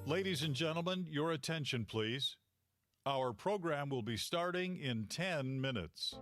Ladies and gentlemen, your attention, please. Our program will be starting in 10 minutes.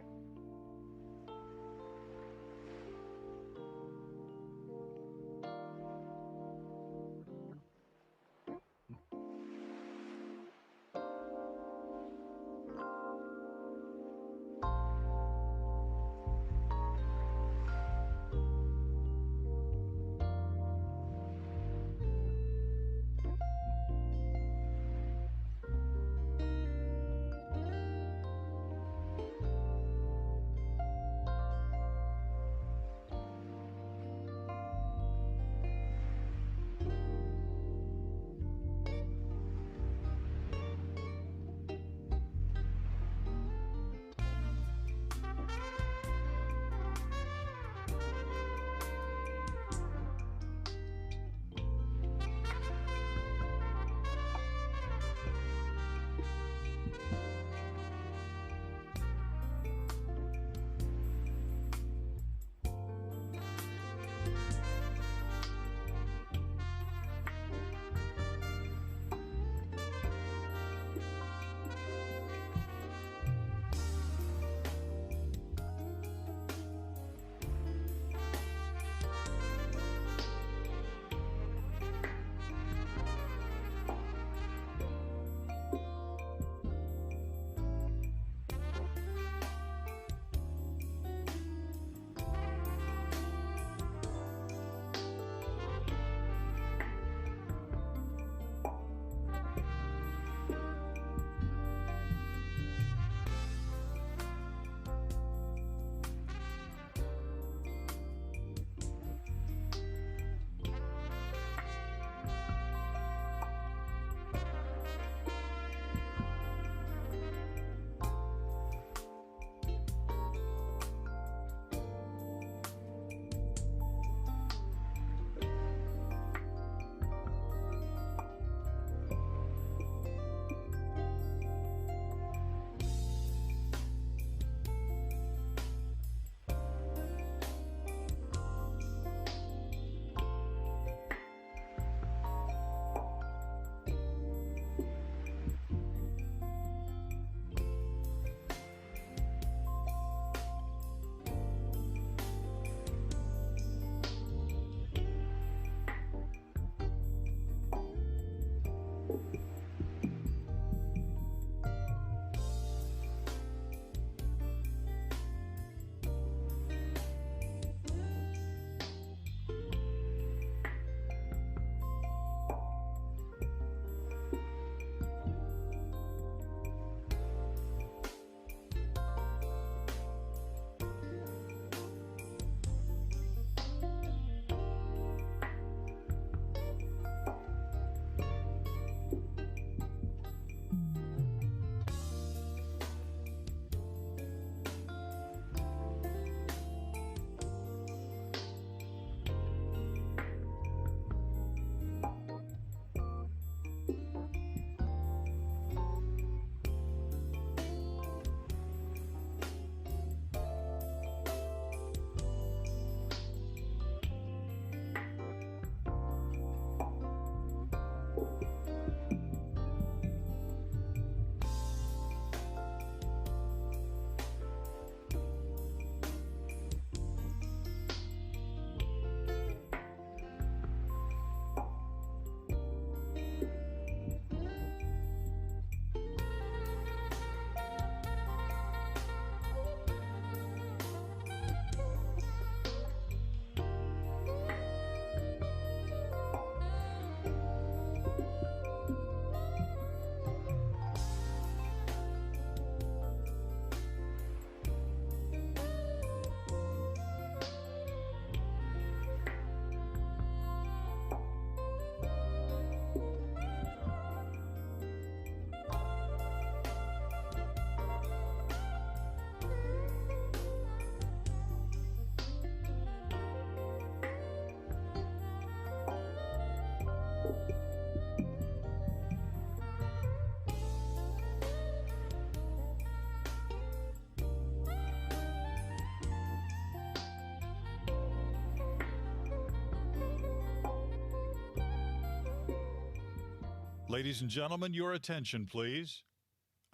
Ladies and gentlemen, your attention, please.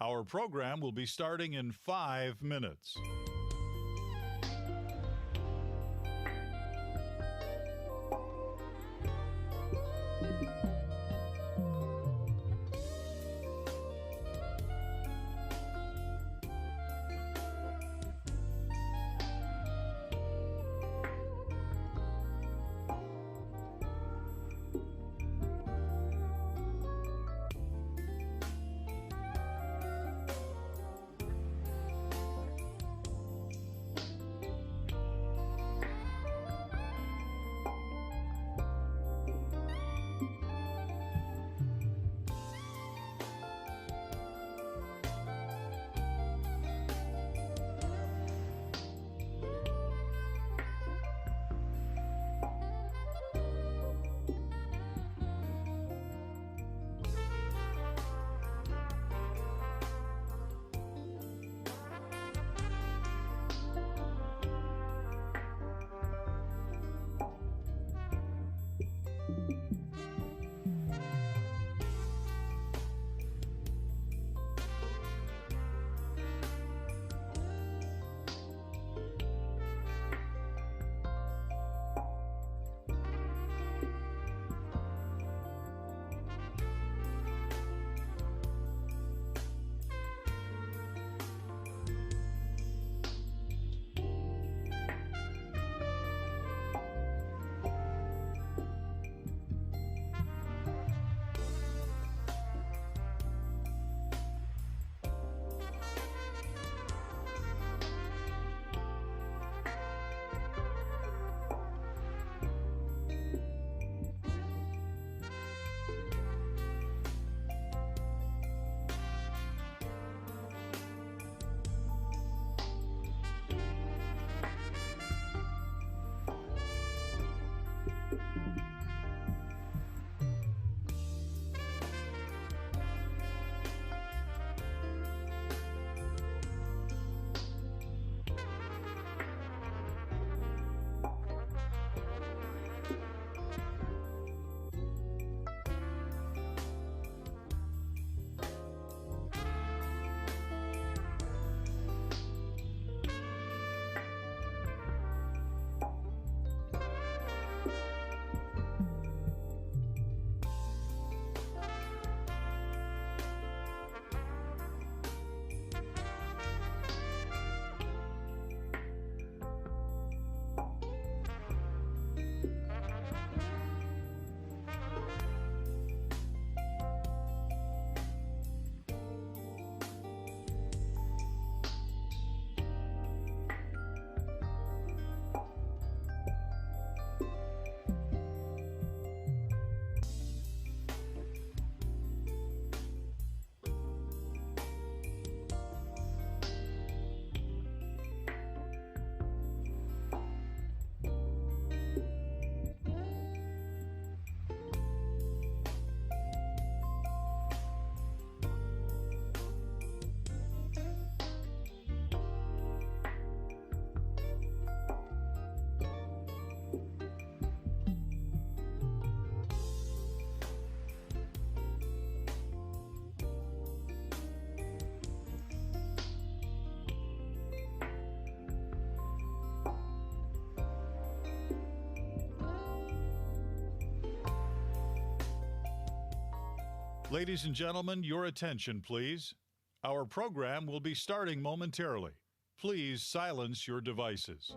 Our program will be starting in 5 minutes. Ladies and gentlemen, your attention, please. Our program will be starting momentarily. Please silence your devices.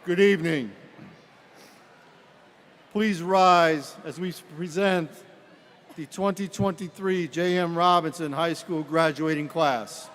Good evening. Please rise as we present the 2023 J.M. Robinson High School graduating class.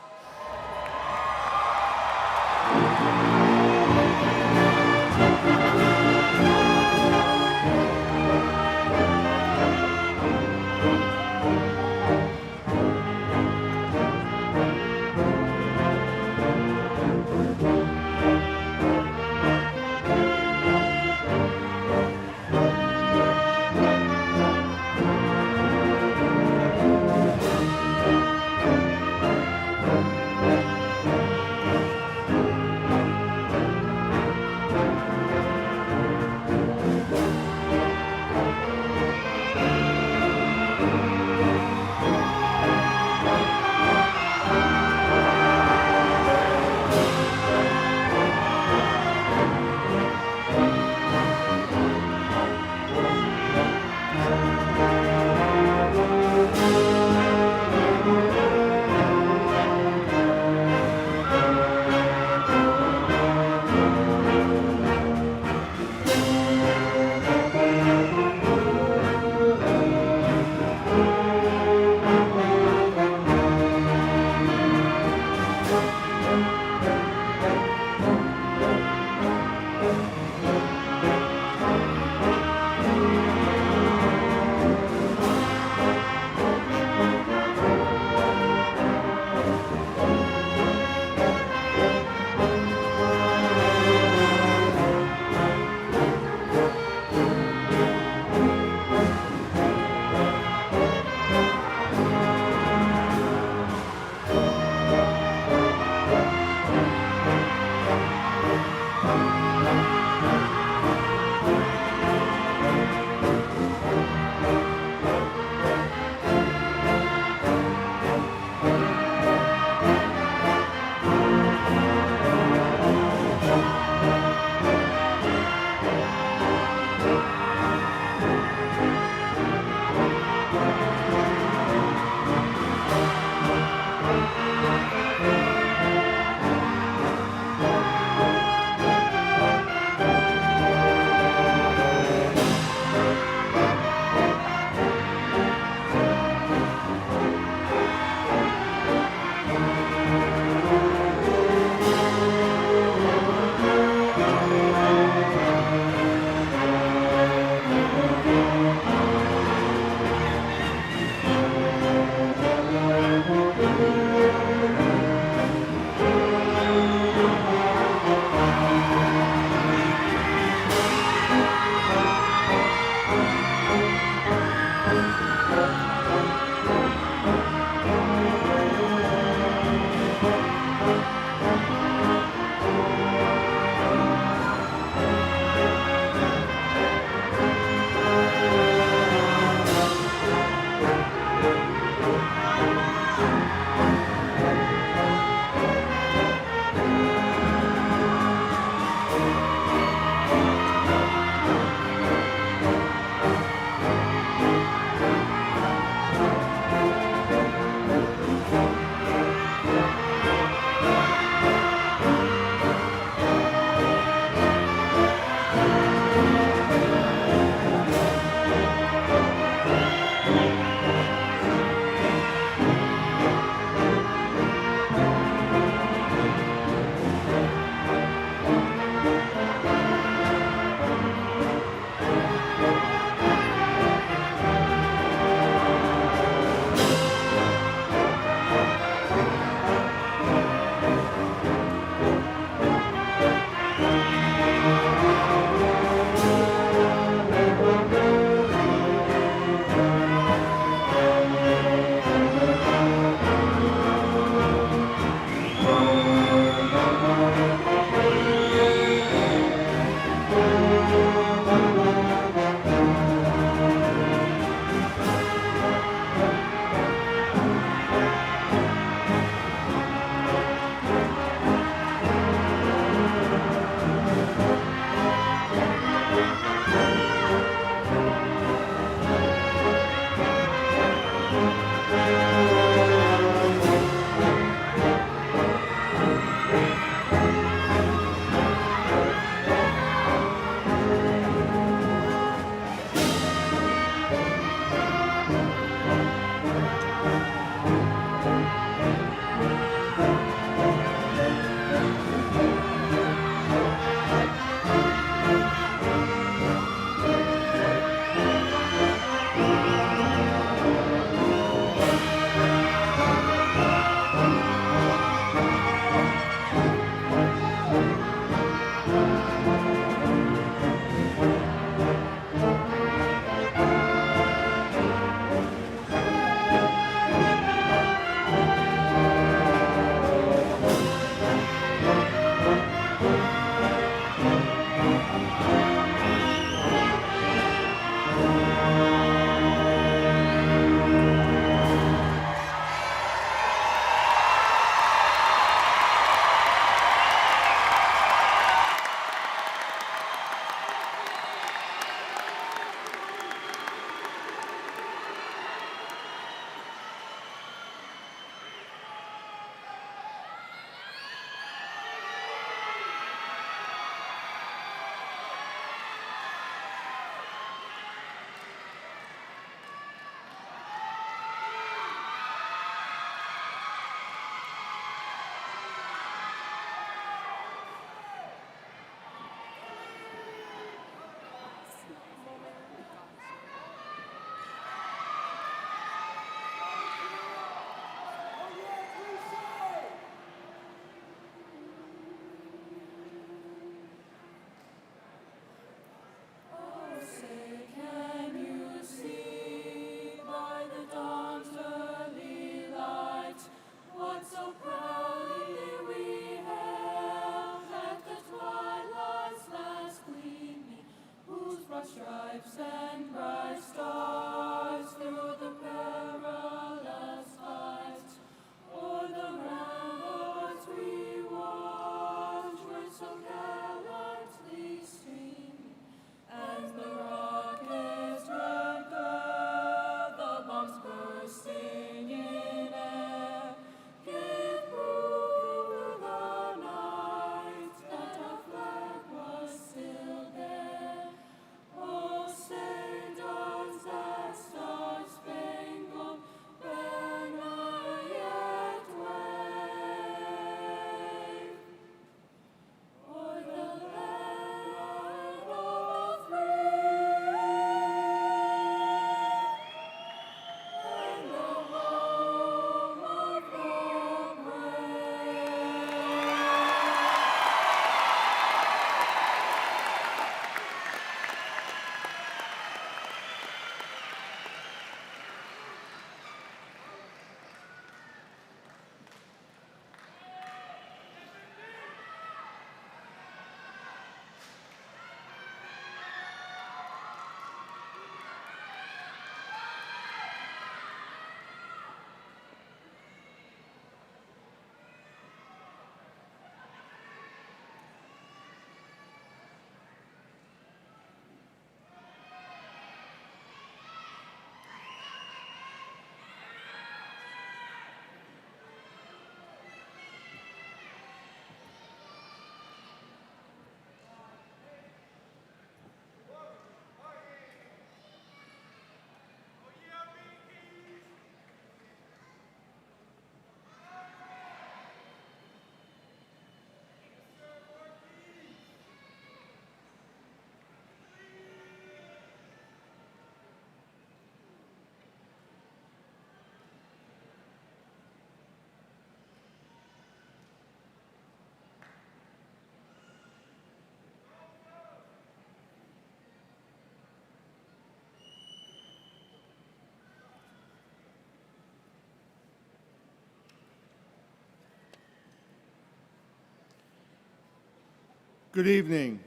Good evening.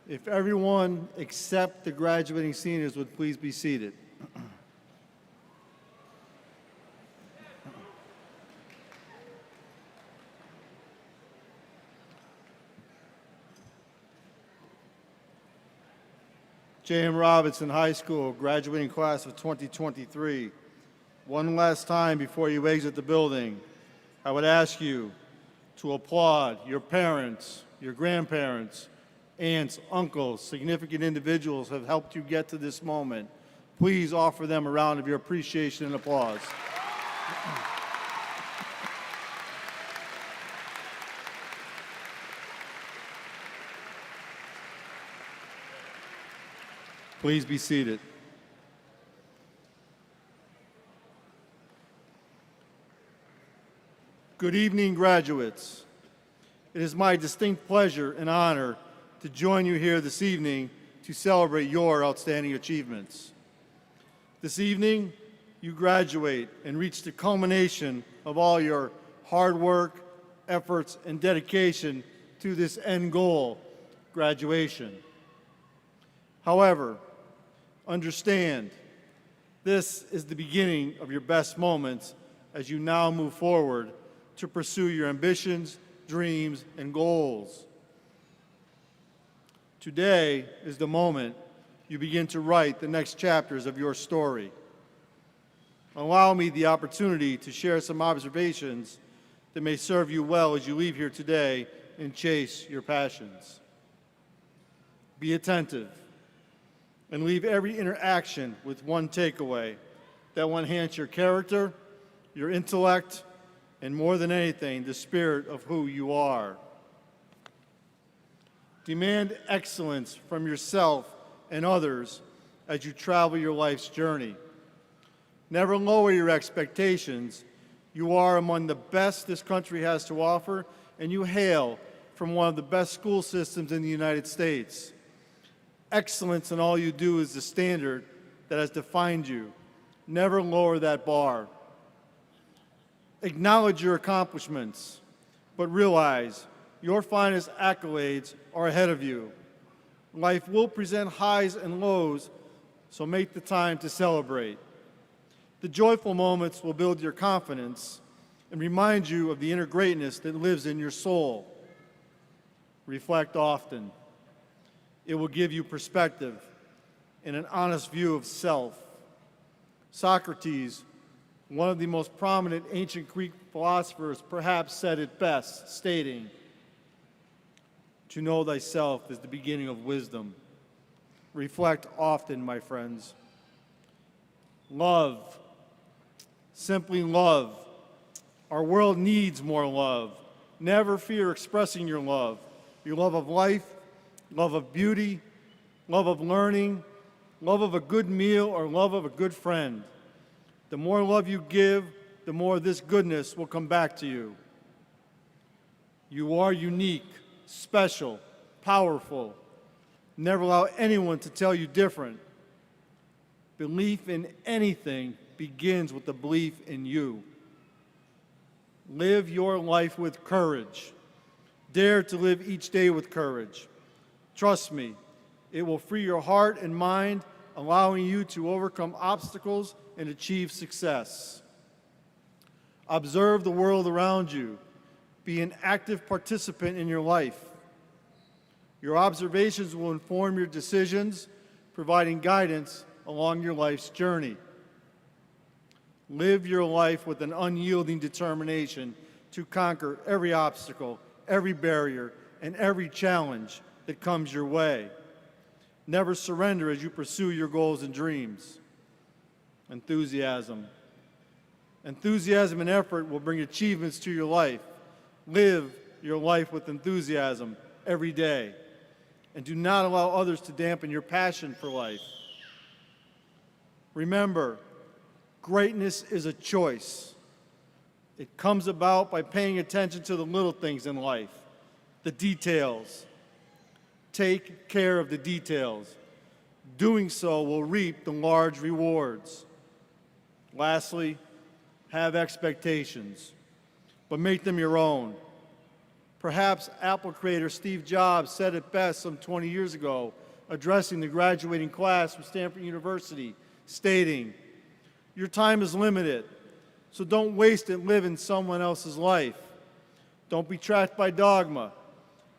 If everyone except the graduating seniors would please be seated. J.M. Robinson High School graduating class of 2023. One last time before you exit the building, I would ask you to applaud your parents, your grandparents, aunts, uncles, significant individuals who have helped you get to this moment. Please offer them a round of your appreciation and applause. Please be seated. Good evening, graduates. It is my distinct pleasure and honor to join you here this evening to celebrate your outstanding achievements. This evening, you graduate and reach the culmination of all your hard work, efforts, and dedication to this end goal, graduation. However, understand, this is the beginning of your best moments as you now move forward to pursue your ambitions, dreams, and goals. Today is the moment you begin to write the next chapters of your story. Allow me the opportunity to share some observations that may serve you well as you leave here today and chase your passions. Be attentive and leave every interaction with one takeaway that will enhance your character, your intellect, and more than anything, the spirit of who you are. Demand excellence from yourself and others as you travel your life's journey. Never lower your expectations. You are among the best this country has to offer, and you hail from one of the best school systems in the United States. Excellence in all you do is the standard that has defined you. Never lower that bar. Acknowledge your accomplishments, but realize your finest accolades are ahead of you. Life will present highs and lows, so make the time to celebrate. The joyful moments will build your confidence and remind you of the inner greatness that lives in your soul. Reflect often. It will give you perspective and an honest view of self. Socrates, one of the most prominent ancient Greek philosophers, perhaps said it best, stating, "To know thyself is the beginning of wisdom." Reflect often, my friends. Love. Simply love. Our world needs more love. Never fear expressing your love of life, love of beauty, love of learning, love of a good meal, or love of a good friend. The more love you give, the more this goodness will come back to you. You are unique, special, powerful. Never allow anyone to tell you different. Belief in anything begins with the belief in you. Live your life with courage. Dare to live each day with courage. Trust me, it will free your heart and mind, allowing you to overcome obstacles and achieve success. Observe the world around you. Be an active participant in your life. Your observations will inform your decisions, providing guidance along your life's journey. Live your life with an unyielding determination to conquer every obstacle, every barrier, and every challenge that comes your way. Never surrender as you pursue your goals and dreams. Enthusiasm. Enthusiasm and effort will bring achievements to your life. Live your life with enthusiasm every day. And do not allow others to dampen your passion for life. Remember, greatness is a choice. It comes about by paying attention to the little things in life, the details. Take care of the details. Doing so will reap the large rewards. Lastly, have expectations, but make them your own. Perhaps Apple creator Steve Jobs said it best some 20 years ago, addressing the graduating class from Stanford University, stating, "Your time is limited, so don't waste it living someone else's life. Don't be trapped by dogma,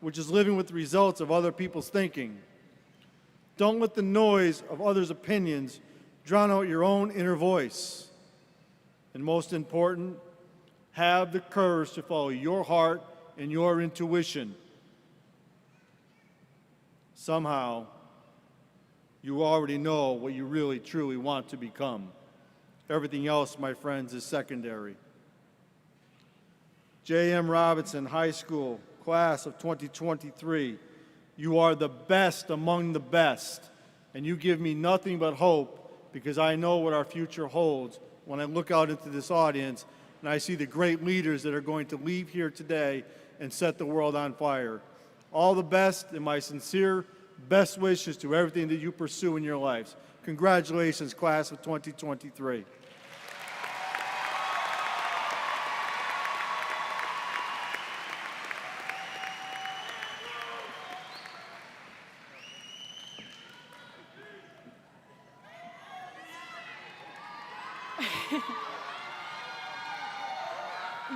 which is living with the results of other people's thinking. Don't let the noise of others' opinions drown out your own inner voice. And most important, have the courage to follow your heart and your intuition. Somehow, you already know what you really, truly want to become. Everything else, my friends, is secondary." J.M. Robinson High School, class of 2023, you are the best among the best, and you give me nothing but hope because I know what our future holds when I look out into this audience and I see the great leaders that are going to leave here today and set the world on fire. All the best and my sincere best wishes to everything that you pursue in your lives. Congratulations, class of 2023.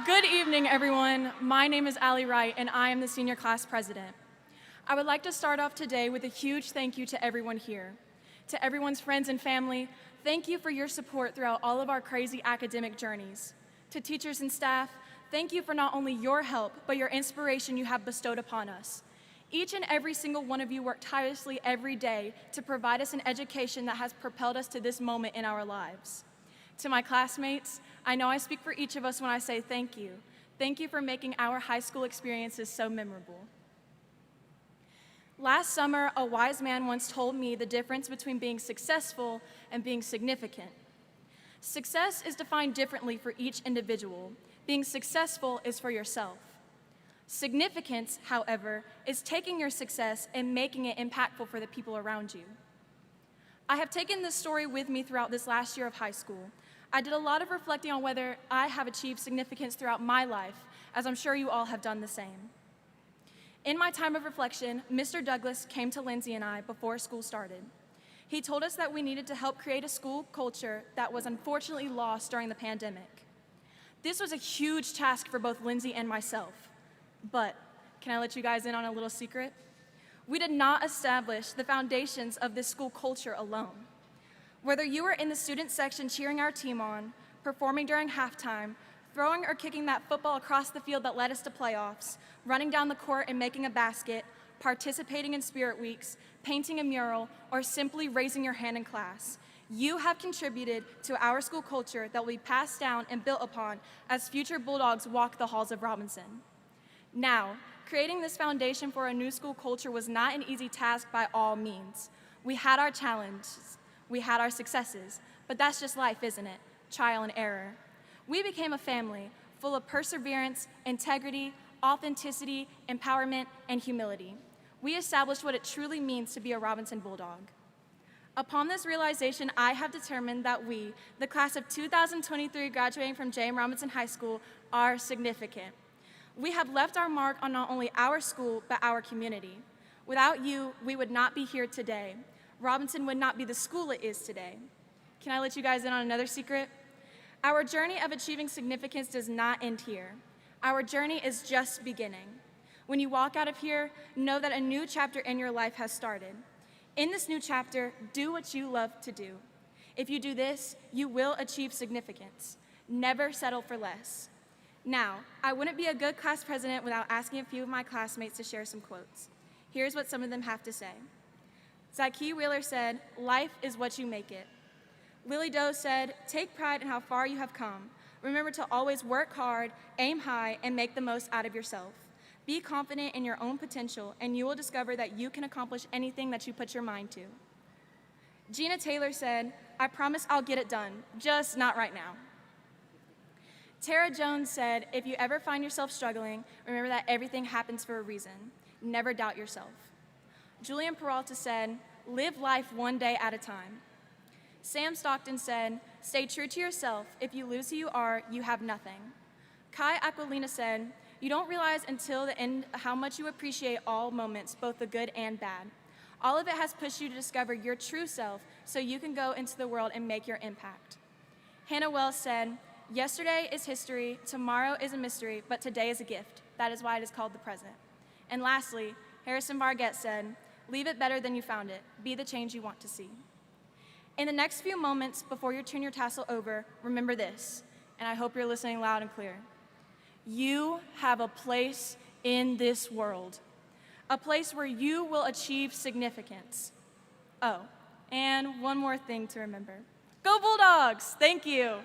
Good evening, everyone. My name is Allie Wright, and I am the senior class president. I would like to start off today with a huge thank you to everyone here. To everyone's friends and family, thank you for your support throughout all of our crazy academic journeys. To teachers and staff, thank you for not only your help, but your inspiration you have bestowed upon us. Each and every single one of you work tirelessly every day to provide us an education that has propelled us to this moment in our lives. To my classmates, I know I speak for each of us when I say thank you. Thank you for making our high school experiences so memorable. Last summer, a wise man once told me the difference between being successful and being significant. Success is defined differently for each individual. Being successful is for yourself. Significance, however, is taking your success and making it impactful for the people around you. I have taken this story with me throughout this last year of high school. I did a lot of reflecting on whether I have achieved significance throughout my life, as I'm sure you all have done the same. In my time of reflection, Mr. Douglas came to Lindsay and I before school started. He told us that we needed to help create a school culture that was unfortunately lost during the pandemic. This was a huge task for both Lindsay and myself. But can I let you guys in on a little secret? We did not establish the foundations of this school culture alone. Whether you were in the student section cheering our team on, performing during halftime, throwing or kicking that football across the field that led us to playoffs, running down the court and making a basket, participating in spirit weeks, painting a mural, or simply raising your hand in class, you have contributed to our school culture that will be passed down and built upon as future Bulldogs walk the halls of Robinson. Now, creating this foundation for a new school culture was not an easy task by all means. We had our challenges. We had our successes, but that's just life, isn't it? Trial and error. We became a family full of perseverance, integrity, authenticity, empowerment, and humility. We established what it truly means to be a Robinson Bulldog. Upon this realization, I have determined that we, the class of 2023 graduating from J.M. Robinson High School, are significant. We have left our mark on not only our school, but our community. Without you, we would not be here today. Robinson would not be the school it is today. Can I let you guys in on another secret? Our journey of achieving significance does not end here. Our journey is just beginning. When you walk out of here, know that a new chapter in your life has started. In this new chapter, do what you love to do. If you do this, you will achieve significance. Never settle for less. Now, I wouldn't be a good class president without asking a few of my classmates to share some quotes. Here's what some of them have to say. Zyke Wheeler said, "Life is what you make it." Lily Doe said, "Take pride in how far you have come. Remember to always work hard, aim high, and make the most out of yourself. Be confident in your own potential, and you will discover that you can accomplish anything that you put your mind to." Gina Taylor said, "I promise I'll get it done, just not right now." Tara Jones said, "If you ever find yourself struggling, remember that everything happens for a reason. Never doubt yourself." Julian Peralta said, "Live life one day at a time." Sam Stockton said, "Stay true to yourself. If you lose who you are, you have nothing." Kai Aquilina said, You don't realize until the end how much you appreciate all moments, both the good and bad. All of it has pushed you to discover your true self so you can go into the world and make your impact. Hannah Wells said, "Yesterday is history, tomorrow is a mystery, but today is a gift. That is why it is called the present." And lastly, Harrison Bargett said, "Leave it better than you found it. Be the change you want to see." In the next few moments before you turn your tassel over, remember this, and I hope you're listening loud and clear. You have a place in this world, a place where you will achieve significance. Oh, and one more thing to remember. Go Bulldogs! Thank you.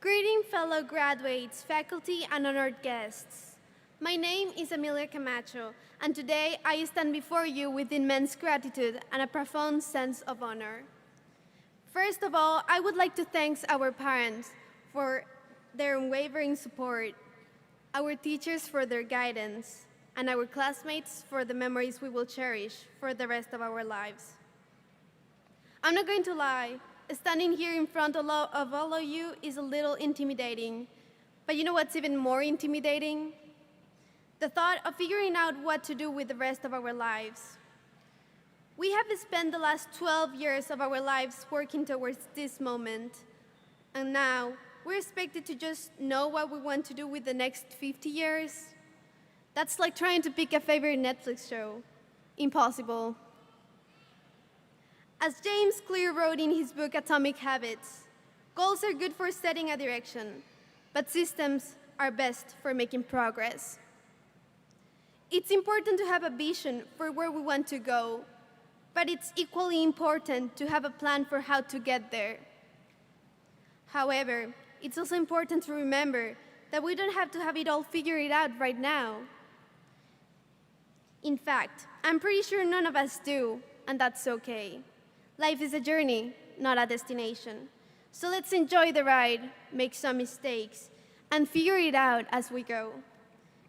Greeting fellow graduates, faculty, and honored guests. My name is Emilia Camacho, and today I stand before you with immense gratitude and a profound sense of honor. First of all, I would like to thank our parents for their unwavering support, our teachers for their guidance, and our classmates for the memories we will cherish for the rest of our lives. I'm not going to lie, standing here in front of all of you is a little intimidating, but you know what's even more intimidating? The thought of figuring out what to do with the rest of our lives. We have spent the last 12 years of our lives working towards this moment, and now we're expected to just know what we want to do with the next 50 years. That's like trying to pick a favorite Netflix show. Impossible. As James Clear wrote in his book Atomic Habits, goals are good for setting a direction, but systems are best for making progress. It's important to have a vision for where we want to go, but it's equally important to have a plan for how to get there. However, it's also important to remember that we don't have to have it all figured out right now. In fact, I'm pretty sure none of us do, and that's okay. Life is a journey, not a destination. So let's enjoy the ride, make some mistakes, and figure it out as we go.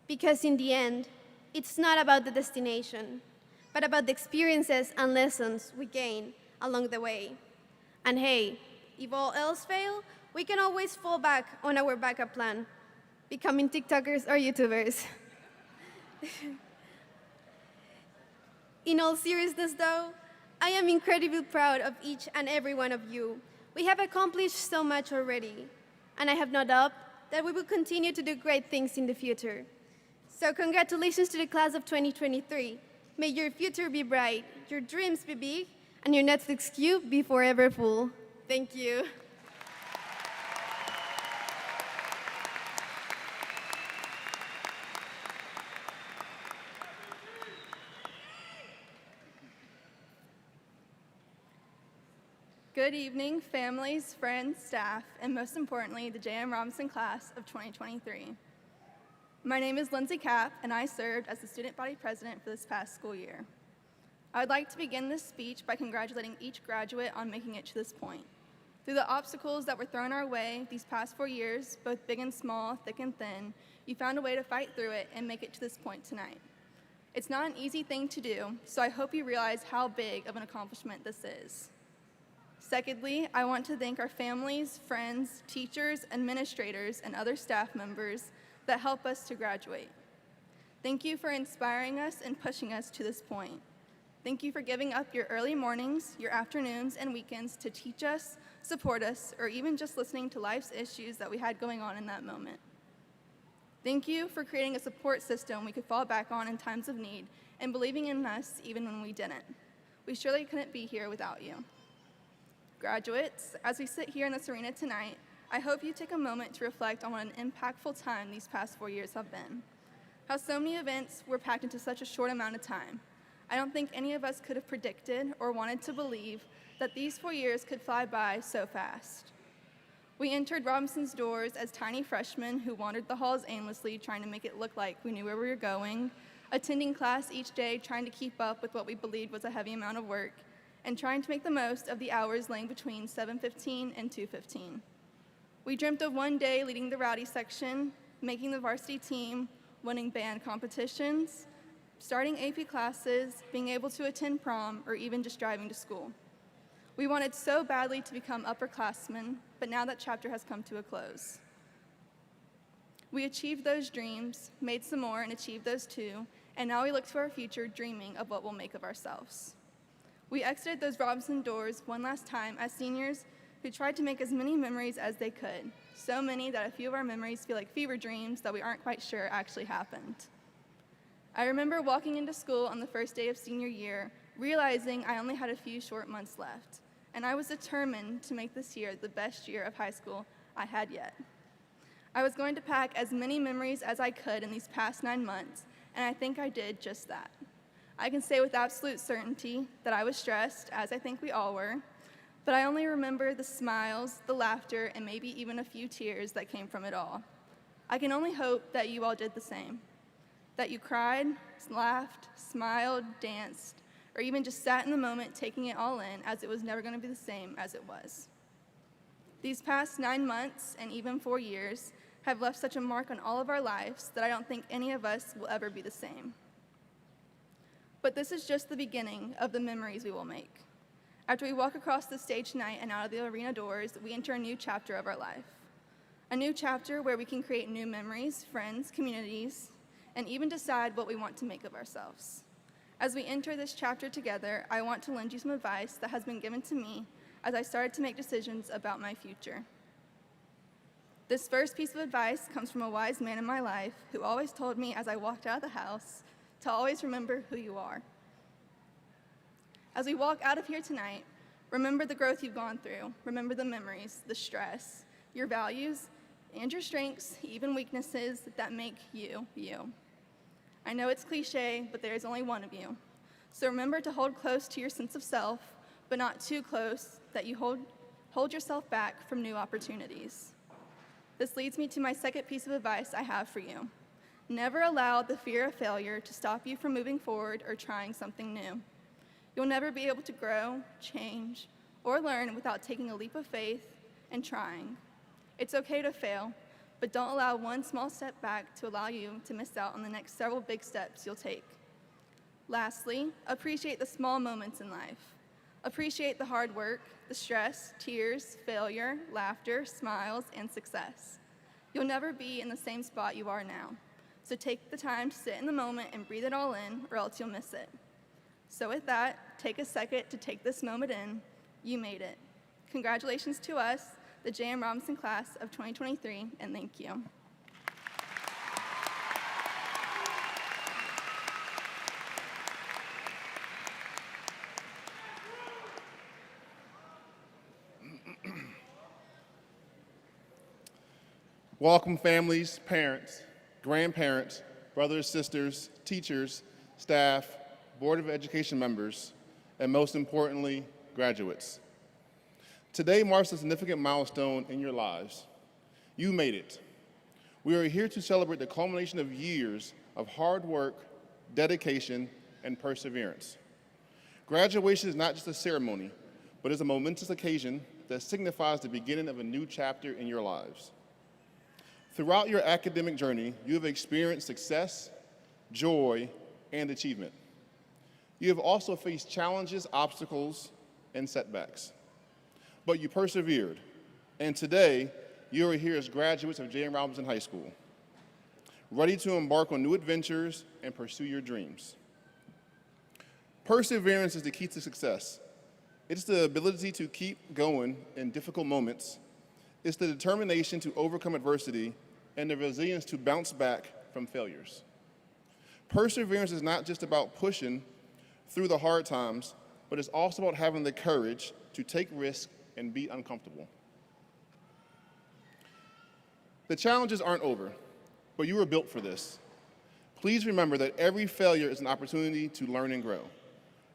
Because in the end, it's not about the destination, but about the experiences and lessons we gain along the way. And hey, if all else fails, we can always fall back on our backup plan, becoming TikTokers or YouTubers. In all seriousness though, I am incredibly proud of each and every one of you. We have accomplished so much already, and I have no doubt that we will continue to do great things in the future. So congratulations to the class of 2023. May your future be bright, your dreams be big, and your Netflix queue be forever full. Thank you. Good evening, families, friends, staff, and most importantly, the J.M. Robinson class of 2023. My name is Lindsay Kapp, and I served as the student body president for this past school year. I would like to begin this speech by congratulating each graduate on making it to this point. Through the obstacles that were thrown our way these past 4 years, both big and small, thick and thin, you found a way to fight through it and make it to this point tonight. It's not an easy thing to do, so I hope you realize how big of an accomplishment this is. Secondly, I want to thank our families, friends, teachers, administrators, and other staff members that help us to graduate. Thank you for inspiring us and pushing us to this point. Thank you for giving up your early mornings, your afternoons, and weekends to teach us, support us, or even just listening to life's issues that we had going on in that moment. Thank you for creating a support system we could fall back on in times of need and believing in us even when we didn't. We surely couldn't be here without you. Graduates, as we sit here in this arena tonight, I hope you take a moment to reflect on what an impactful time these past 4 years have been. How so many events were packed into such a short amount of time. I don't think any of us could have predicted or wanted to believe that these 4 years could fly by so fast. We entered Robinson's doors as tiny freshmen who wandered the halls aimlessly, trying to make it look like we knew where we were going, attending class each day, trying to keep up with what we believed was a heavy amount of work, and trying to make the most of the hours laying between 7:15 and 2:15. We dreamt of one day leading the rowdy section, making the varsity team, winning band competitions, starting AP classes, being able to attend prom, or even just driving to school. We wanted so badly to become upperclassmen, but now that chapter has come to a close. We achieved those dreams, made some more, and achieved those too, and now we look to our future dreaming of what we'll make of ourselves. We exited those Robinson doors one last time as seniors who tried to make as many memories as they could, so many that a few of our memories feel like fever dreams that we aren't quite sure actually happened. I remember walking into school on the first day of senior year, realizing I only had a few short months left, and I was determined to make this year the best year of high school I had yet. I was going to pack as many memories as I could in these past 9 months, and I think I did just that. I can say with absolute certainty that I was stressed, as I think we all were, but I only remember the smiles, the laughter, and maybe even a few tears that came from it all. I can only hope that you all did the same, that you cried, laughed, smiled, danced, or even just sat in the moment taking it all in, as it was never going to be the same as it was. These past 9 months and even 4 years have left such a mark on all of our lives that I don't think any of us will ever be the same. But this is just the beginning of the memories we will make. After we walk across the stage tonight and out of the arena doors, we enter a new chapter of our life. A new chapter where we can create new memories, friends, communities, and even decide what we want to make of ourselves. As we enter this chapter together, I want to lend you some advice that has been given to me as I started to make decisions about my future. This first piece of advice comes from a wise man in my life who always told me as I walked out of the house to always remember who you are. As we walk out of here tonight, remember the growth you've gone through. Remember the memories, the stress, your values, and your strengths, even weaknesses that make you, you. I know it's cliche, but there is only one of you. So remember to hold close to your sense of self, but not too close that you hold yourself back from new opportunities. This leads me to my second piece of advice I have for you. Never allow the fear of failure to stop you from moving forward or trying something new. You'll never be able to grow, change, or learn without taking a leap of faith and trying. It's okay to fail, but don't allow one small step back to allow you to miss out on the next several big steps you'll take. Lastly, appreciate the small moments in life. Appreciate the hard work, the stress, tears, failure, laughter, smiles, and success. You'll never be in the same spot you are now. So take the time to sit in the moment and breathe it all in, or else you'll miss it. So with that, take a second to take this moment in. You made it. Congratulations to us, the J.M. Robinson class of 2023, and thank you. Welcome families, parents, grandparents, brothers, sisters, teachers, staff, Board of Education members, and most importantly, graduates. Today marks a significant milestone in your lives. You made it. We are here to celebrate the culmination of years of hard work, dedication, and perseverance. Graduation is not just a ceremony, but is a momentous occasion that signifies the beginning of a new chapter in your lives. Throughout your academic journey, you have experienced success, joy, and achievement. You have also faced challenges, obstacles, and setbacks. But you persevered, and today, you are here as graduates of J.M. Robinson High School, ready to embark on new adventures and pursue your dreams. Perseverance is the key to success. It's the ability to keep going in difficult moments. It's the determination to overcome adversity and the resilience to bounce back from failures. Perseverance is not just about pushing through the hard times, but it's also about having the courage to take risks and be uncomfortable. The challenges aren't over, but you were built for this. Please remember that every failure is an opportunity to learn and grow.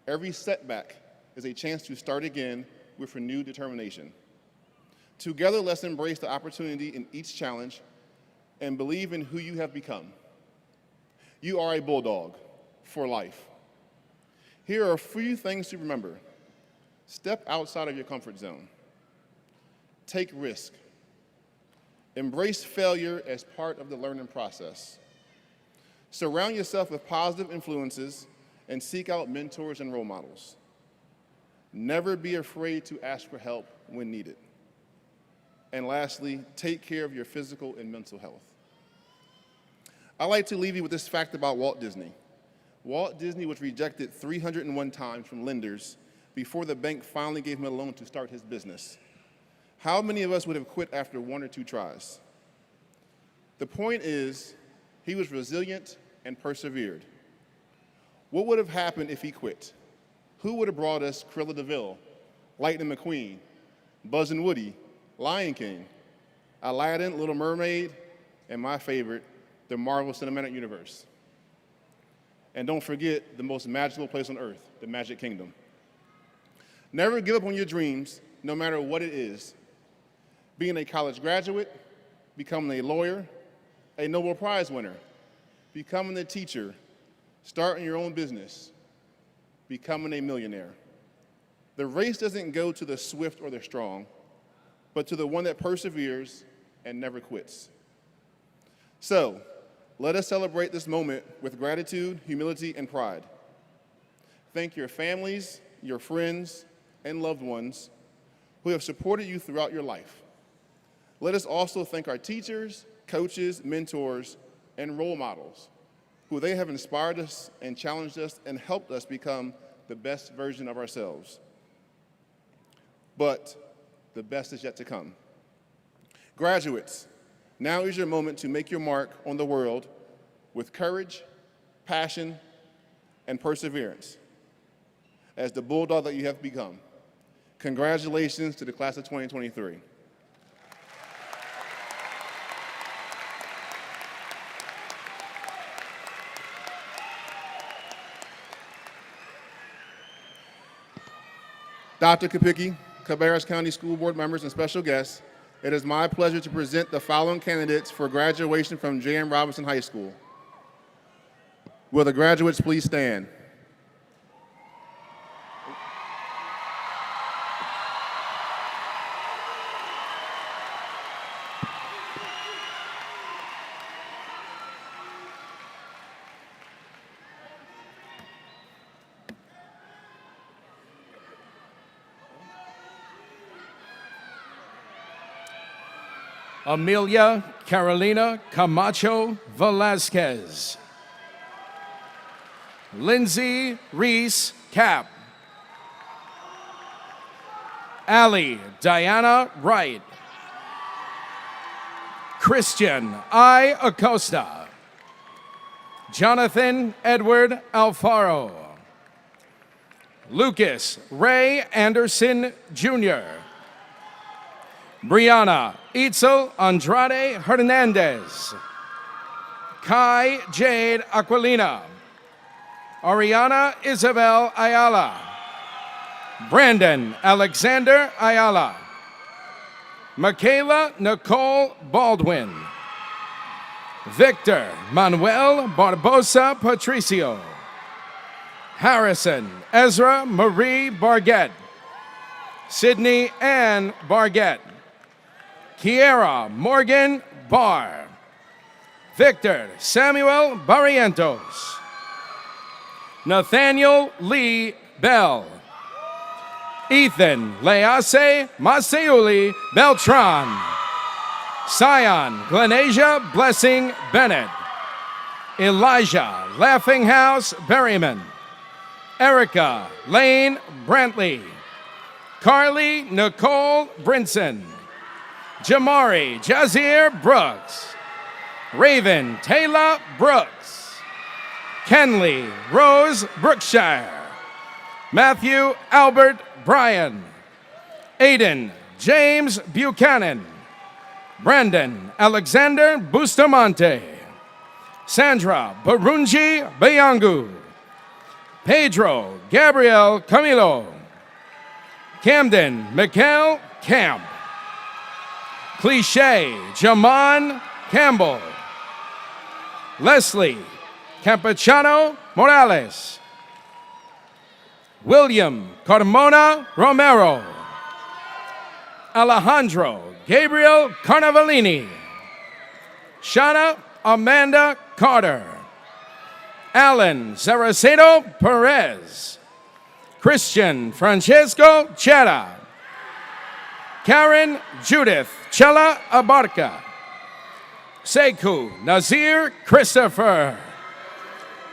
Every setback is a chance to start again with renewed determination. Together, let's embrace the opportunity in each challenge and believe in who you have become. You are a bulldog for life. Here are a few things to remember. Step outside of your comfort zone. Take risk. Embrace failure as part of the learning process. Surround yourself with positive influences and seek out mentors and role models. Never be afraid to ask for help when needed. And lastly, take care of your physical and mental health. I'd like to leave you with this fact about Walt Disney. Walt Disney was rejected 301 times from lenders before the bank finally gave him a loan to start his business. How many of us would have quit after 1 or 2 tries? The point is, he was resilient and persevered. What would have happened if he quit? Who would have brought us Cruella de Vil, Lightning McQueen, Buzz and Woody, Lion King, Aladdin, Little Mermaid, and my favorite, the Marvel Cinematic Universe? And don't forget the most magical place on earth, the Magic Kingdom. Never give up on your dreams, no matter what it is. Being a college graduate, becoming a lawyer, a Nobel Prize winner, becoming a teacher, starting your own business, becoming a millionaire. The race doesn't go to the swift or the strong, but to the one that perseveres and never quits. So, let us celebrate this moment with gratitude, humility, and pride. Thank your families, your friends, and loved ones who have supported you throughout your life. Let us also thank our teachers, coaches, mentors, and role models, who they have inspired us and challenged us and helped us become the best version of ourselves. But the best is yet to come. Graduates, now is your moment to make your mark on the world with courage, passion, and perseverance as the bulldog that you have become. Congratulations to the class of 2023. Dr. Kapicki, Cabarrus County School Board members, and special guests, it is my pleasure to present the following candidates for graduation from J.M. Robinson High School. Will the graduates please stand? Amelia Carolina Camacho Velasquez. Lindsay Reese Cap. Allie Diana Wright. Christian I. Acosta. Jonathan Edward Alfaro. Lucas Ray Anderson Jr. Brianna Itzel Andrade Hernandez. Kai Jade Aquilina. Ariana Isabel Ayala. Brandon Alexander Ayala. Michaela Nicole Baldwin. Victor Manuel Barbosa Patricio. Harrison Ezra Marie Bargett. Sydney Ann Bargett. Kiera Morgan Barr. Victor Samuel Barrientos. Nathaniel Lee Bell. Ethan Lease Maseuli Beltran. Sion Glenasia Blessing Bennett. Elijah Laughinghouse Berryman. Erica Lane Brantley. Carly Nicole Brinson. Jamari Jazir Brooks. Raven Taylor Brooks. Kenley Rose Brookshire. Matthew Albert Bryan. Aiden James Buchanan. Brandon Alexander Bustamante. Sandra Barunji Bayangu. Pedro Gabriel Camilo. Camden Mikhail Camp. Cliche Jaman Campbell. Leslie Campechano Morales. William Carmona Romero. Alejandro Gabriel Carnavallini. Shana Amanda Carter. Alan Zaracedo Perez. Christian Francesco Chera. Karen Judith Chela Abarca. Sekou Nazir Christopher.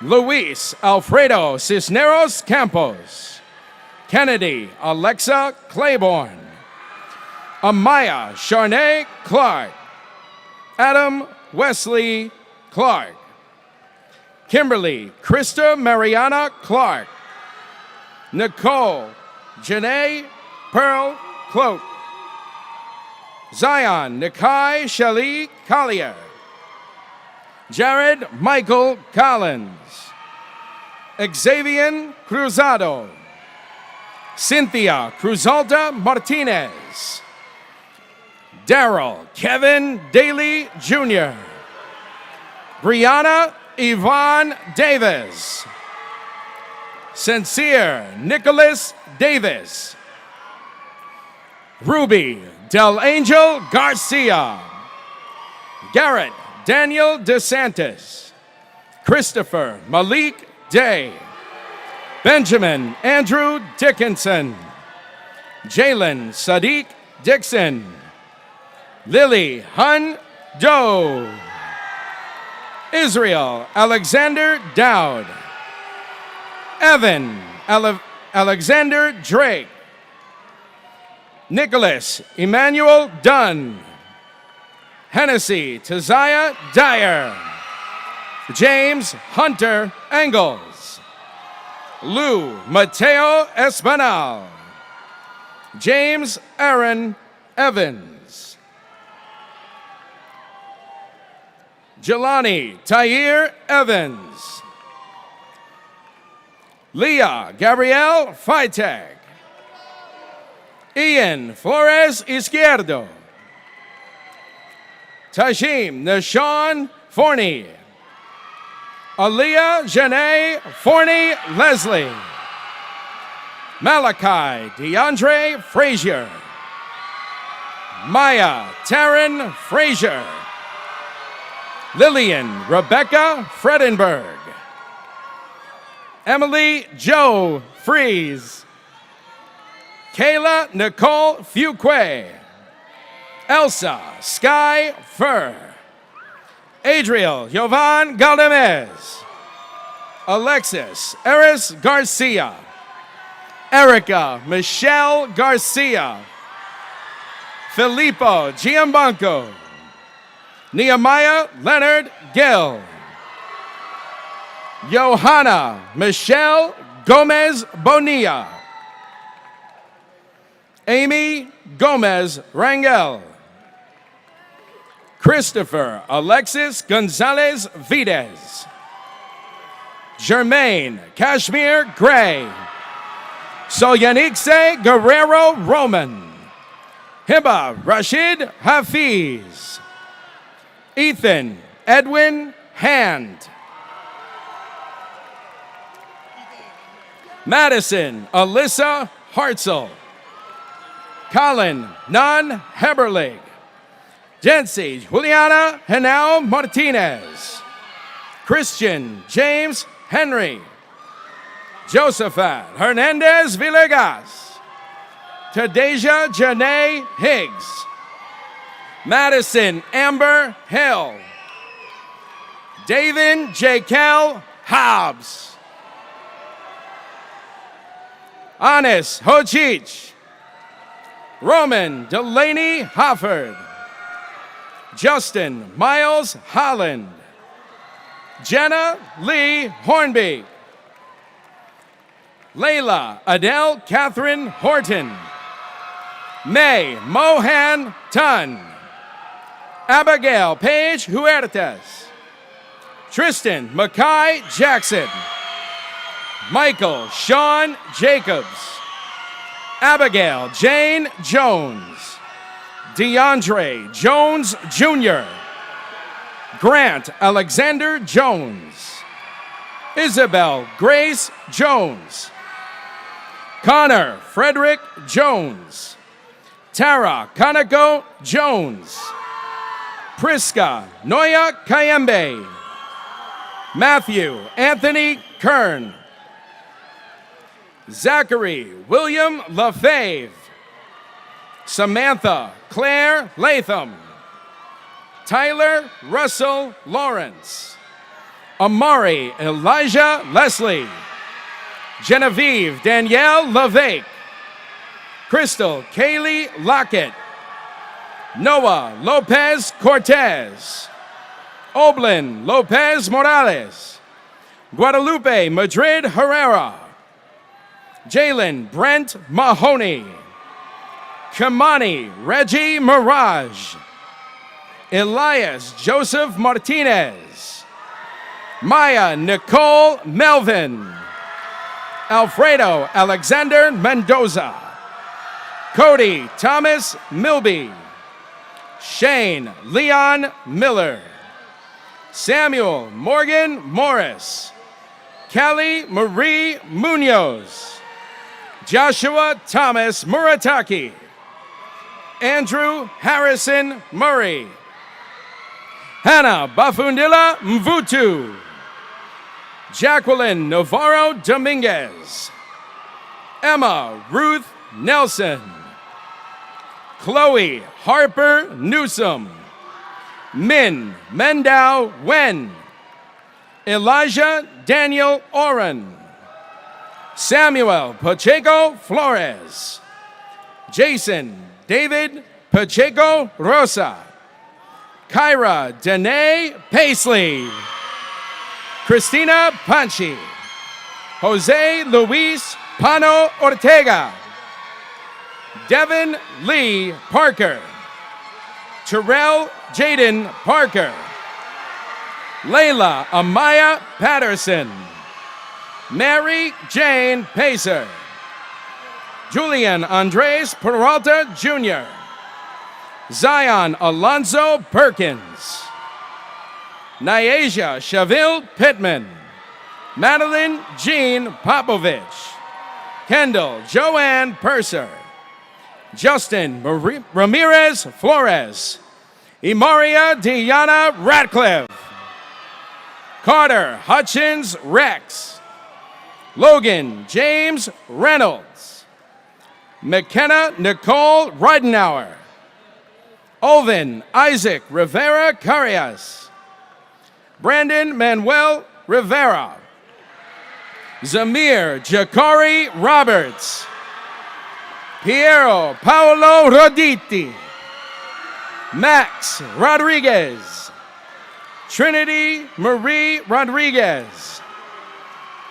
Luis Alfredo Cisneros Campos. Kennedy Alexa Claiborne. Amaya Charnay Clark. Adam Wesley Clark. Kimberly Krista Mariana Clark. Nicole Janae Pearl Cloak. Zion Nikai Shali Collier. Jared Michael Collins. Xavier Cruzado. Cynthia Cruzalta Martinez. Daryl Kevin Daly Jr. Brianna Yvonne Davis. Sincere Nicholas Davis. Ruby Del Angel Garcia. Garrett Daniel DeSantis. Christopher Malik Day. Benjamin Andrew Dickinson. Jalen Sadiq Dixon. Lily Hun Doe. Israel Alexander Dowd. Evan Alexander Drake. Nicholas Emmanuel Dunn. Hennessy Taziah Dyer. James Hunter Engels. Lou Mateo Espinal. James Aaron Evans. Jelani Tahir Evans. Leah Gabrielle Fiteg. Ian Flores Izquierdo. Tashim Nashawn Forney. Aaliyah Janae Forney Leslie. Malachi DeAndre Frazier. Maya Taryn Frazier. Lillian Rebecca Fredenberg. Emily Jo Fries. Kayla Nicole Fuqua. Elsa Sky Fur. Adriel Jovan Galdamez. Alexis Eris Garcia. Erica Michelle Garcia. Filippo Giambanco. Nehemiah Leonard Gill. Johanna Michelle Gomez Bonilla. Amy Gomez Rangel. Christopher Alexis Gonzalez Vides. Jermaine Kashmir Gray. Soyanixe Guerrero Roman. Hiba Rashid Hafiz. Ethan Edwin Hand. Madison Alyssa Hartzell. Colin Nan Heberlig. Jency Juliana Henao Martinez. Christian James Henry. Josephat Hernandez Villegas. Tadeja Janae Higgs. Madison Amber Hill. David J. Hobbs. Anis Hojich. Roman Delaney Hofford. Justin Miles Holland. Jenna Lee Hornby. Layla Adele Catherine Horton. May Mohan Tun. Abigail Paige Huertas. Tristan Mackay Jackson. Michael Sean Jacobs. Abigail Jane Jones. DeAndre Jones Jr. Grant Alexander Jones. Isabel Grace Jones. Connor Frederick Jones. Tara Kanako Jones. Priska Noya Kayembe. Matthew Anthony Kern. Zachary William LaFave. Samantha Claire Latham. Tyler Russell Lawrence. Amari Elijah Leslie. Genevieve Danielle LaVake. Crystal Kaylee Lockett. Noah Lopez Cortez. Oblin Lopez Morales. Guadalupe Madrid Herrera. Jalen Brent Mahoney. Kamani Reggie Mirage. Elias Joseph Martinez. Maya Nicole Melvin. Alfredo Alexander Mendoza. Cody Thomas Milby. Shane Leon Miller. Samuel Morgan Morris. Kelly Marie Munoz. Joshua Thomas Murataki. Andrew Harrison Murray. Hannah Bafundila Mvutu. Jacqueline Navarro Dominguez. Emma Ruth Nelson. Chloe Harper Newsom. Min Mendao Wen. Elijah Daniel Oren. Samuel Pacheco Flores. Jason David Pacheco Rosa. Kyra Danae Paisley. Christina Panchi. Jose Luis Pano Ortega. Devin Lee Parker. Terrell Jaden Parker. Layla Amaya Patterson. Mary Jane Pacer. Julian Andres Peralta Jr. Zion Alonzo Perkins. Nyasia Shaville Pittman. Madeline Jean Popovich. Kendall Joanne Purser. Justin Ramirez Flores. Imaria Diana Ratcliffe. Carter Hutchins Rex. Logan James Reynolds. McKenna Nicole Ridenauer. Olvin Isaac Rivera Carias. Brandon Manuel Rivera. Zamir Jakari Roberts. Piero Paolo Roditi. Max Rodriguez. Trinity Marie Rodriguez.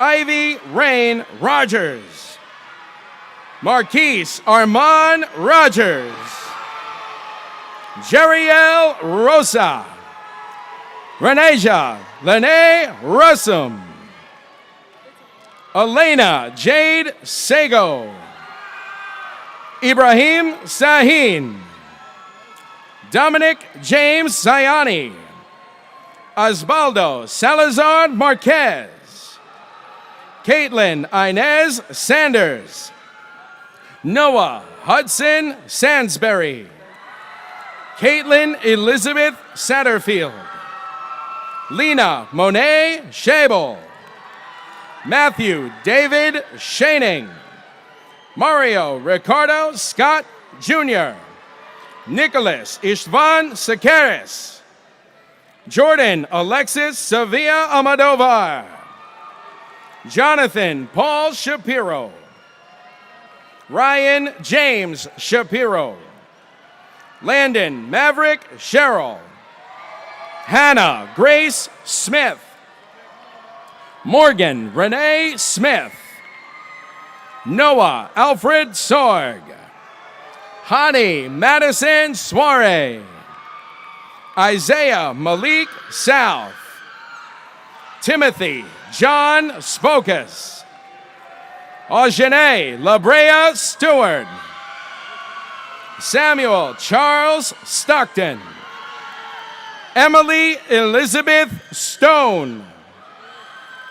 Ivy Rain Rogers. Marquise Armand Rogers. Jeriel Rosa. Renasia Lene Russum. Elena Jade Sago. Ibrahim Sahin. Dominic James Sayani. Osvaldo Salazar Marquez. Caitlin Inez Sanders. Noah Hudson Sansbury. Caitlin Elizabeth Satterfield. Lena Monet Shabel. Matthew David Shaning. Mario Ricardo Scott Jr. Nicholas Istvan Sakaris. Jordan Alexis Sevilla Almodovar. Jonathan Paul Shapiro. Ryan James Shapiro. Landon Maverick Sherrill. Hannah Grace Smith. Morgan Renee Smith. Noah Alfred Sorg. Hani Madison Soare. Isaiah Malik South. Timothy John Spokus. Aujane Labrea Stewart. Samuel Charles Stockton. Emily Elizabeth Stone.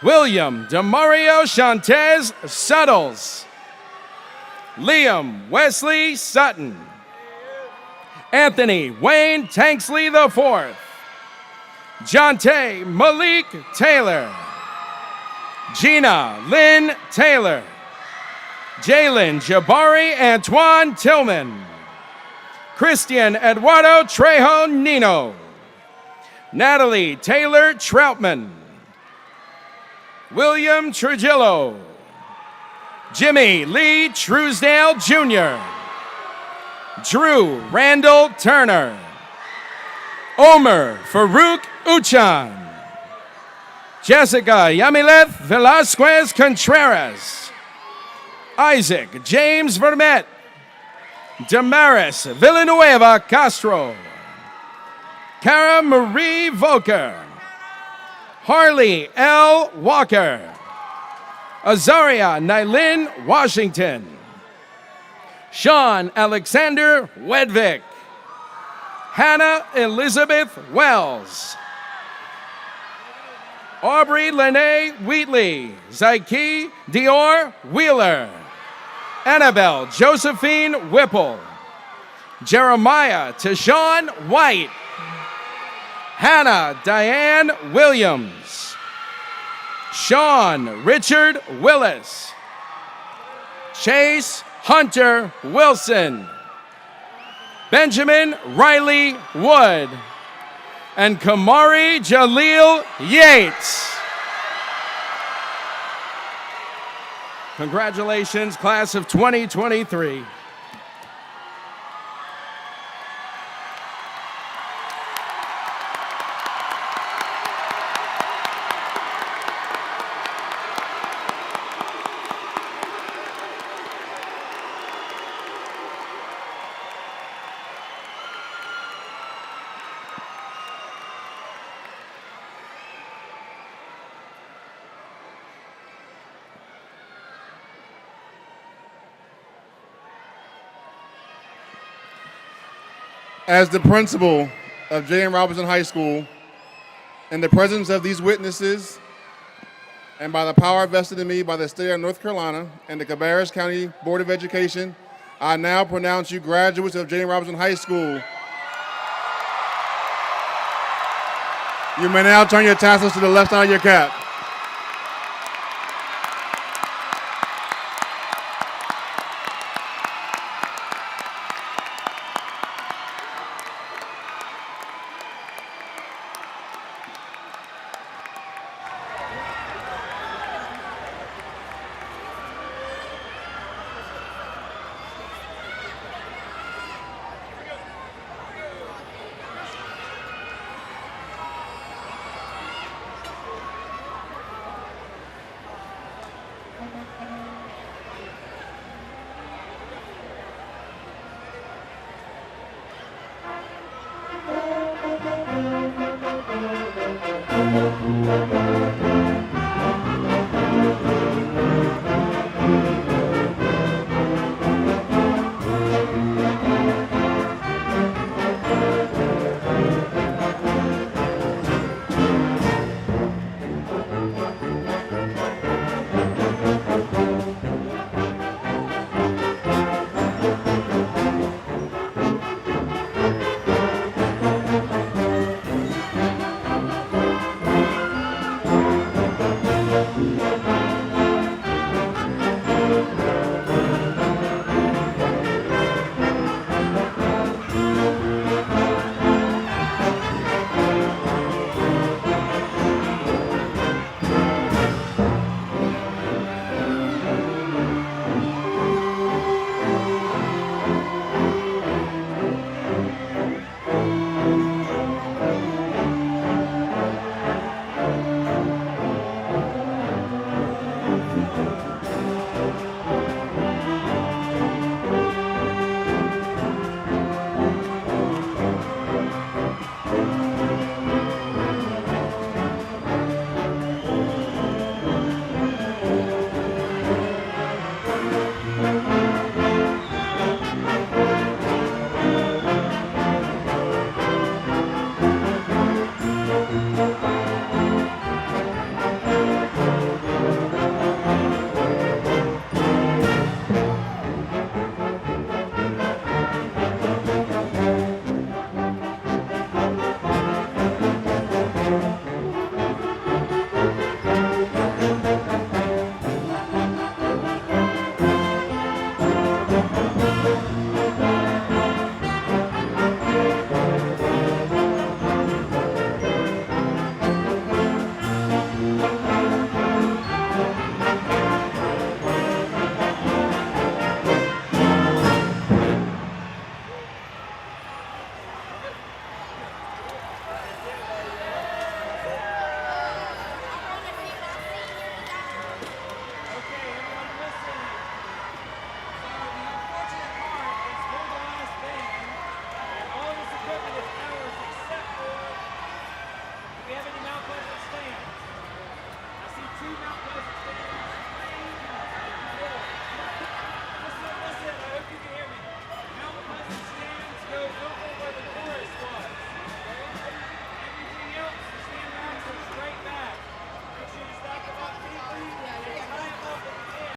William Demario Shantez Suttles. Liam Wesley Sutton. Anthony Wayne Tanksley IV. Jonte Malik Taylor. Gina Lynn Taylor. Jalen Jabari Antoine Tillman. Christian Eduardo Trejo Nino. Natalie Taylor Troutman. William Trujillo. Jimmy Lee Truesdale Jr. Drew Randall Turner. Omer Farouk Uchan. Jessica Yamileth Velasquez Contreras. Isaac James Vermette. Damaris Villanueva Castro. Cara Marie Volker. Harley L. Walker. Azaria Nylin Washington. Sean Alexander Wedvik. Hannah Elizabeth Wells. Aubrey Lene Wheatley. Zyke Dior Wheeler. Annabelle Josephine Whipple. Jeremiah Tashawn White. Hannah Diane Williams. Sean Richard Willis. Chase Hunter Wilson. Benjamin Riley Wood. And Kamari Jaleel Yates. Congratulations, class of 2023. As the principal of J.M. Robinson High School, in the presence of these witnesses, and by the power vested in me by the state of North Carolina and the Cabarrus County Board of Education, I now pronounce you graduates of J.M. Robinson High School. You may now turn your tassels to the left side of your cap.